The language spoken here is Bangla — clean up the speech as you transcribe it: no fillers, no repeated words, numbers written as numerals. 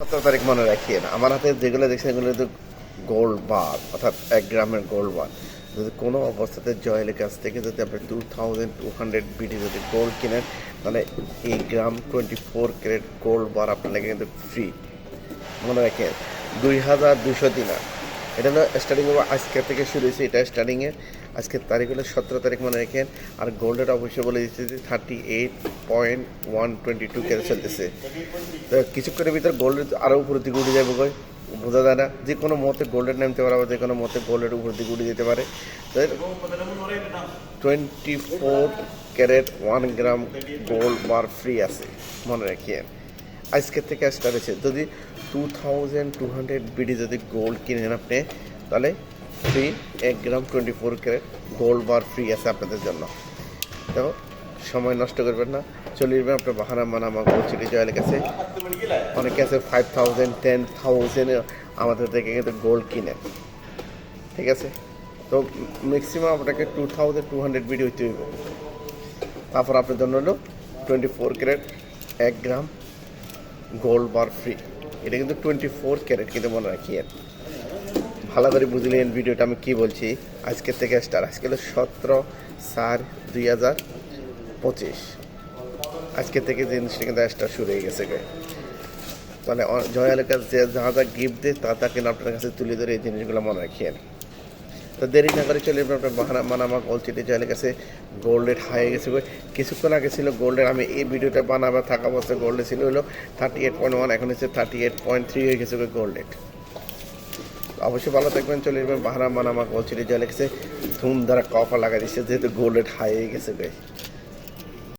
17 তারিখ মনে রাখিয়েন। আমার হাতে যেগুলো দেখছেন এগুলো কিন্তু গোল্ড বার, অর্থাৎ 1 গ্রামের গোল্ড বার। যদি কোনো অবস্থাতে জয়েলের কাছ থেকে যদি আপনি 2200 বিডি যদি গোল্ড কিনেন, তাহলে এই গ্রাম 24 ক্যারেট গোল্ড বার আপনার লেগে কিন্তু ফ্রি। মনে রাখেন 2200 দিনার। এটা হলো স্টার্টিং আজকের থেকে শুরু হয়েছে, এটা স্টার্টিংয়ে আজকের তারিখ হলো 17 তারিখ মনে রাখেন। আর গোল্ডের অবশ্যই বলে দিচ্ছে যে 38.122 ক্যারেট চলতেছে। তো কিছুক্ষণের ভিতর গোল্ডের আরও উপরের দিকে উঠে যাবে, বোঝা যায় না। যে কোনো মতে গোল্ডের নামতে পারে, আবার যে কোনো মতে গোল্ডের উপর দিকে উঠে যেতে পারে। তো 24 ক্যারেট 1 গ্রাম গোল্ড বার ফ্রি আছে, মনে রাখিয়েন। আজকের থেকে স্টার্ট হয়েছে। যদি 2200 বিডি যদি গোল্ড কিনেন আপনি, তাহলে ফ্রি 1 গ্রাম 24 ক্যারেট গোল্ড বার ফ্রি আছে আপনাদের জন্য। তো সময় নষ্ট করবেন না, চলে যাবেন আপনার বাহানা মানামা গোল্ড সিটি জয়েলের কাছে। অনেকে আছে 5000 10,000 আমাদের থেকে কিন্তু গোল্ড কিনে, ঠিক আছে। তো ম্যাক্সিমাম আপনাকে 2200 বিডি হইতে হইব। তারপর আপনার জন্য হলো 24 ক্যারেট 1 গ্রাম গোল্ড বার ফ্রি। এটা কিন্তু 24 ক্যারেট, কিন্তু মনে রাখিয়েন। ভালো করে বুঝলেন ভিডিওটা আমি কি বলছি। আজকের থেকে স্টার, আজকে হলো 17/4/2025। আজকের থেকে জিনিসটা কিন্তু স্টার শুরু হয়ে গেছে। তাহলে জয়ালের কাছে যে যা যা গিফট দেয় তা কিন্তু আপনার কাছে তুলে ধরে এই জিনিসগুলো মনে রাখিয়েন। তো দেরি না করে চলে আপনার মানামা গোল্ড সিটি জয়েলের কাছে। গোল্ড রেট হাই হয়ে গেছে। কিছুক্ষণ আগে ছিল গোল্ডের, আমি এই ভিডিওটা বানাবার থাকা অবস্থায় গোল্ডে ছিল হলো 38.1, এখন হচ্ছে 38.3 হয়ে গেছে গোল্ড রেট। অবশ্যই ভালো থাকবেন, চলে যাবেন বাহারা মানামা গোল্ড সিটি জয়েলের কাছে। ধুমধারা কফা লাগা দিচ্ছে, যেহেতু গোল্ড রেট হাই হয়ে গেছে।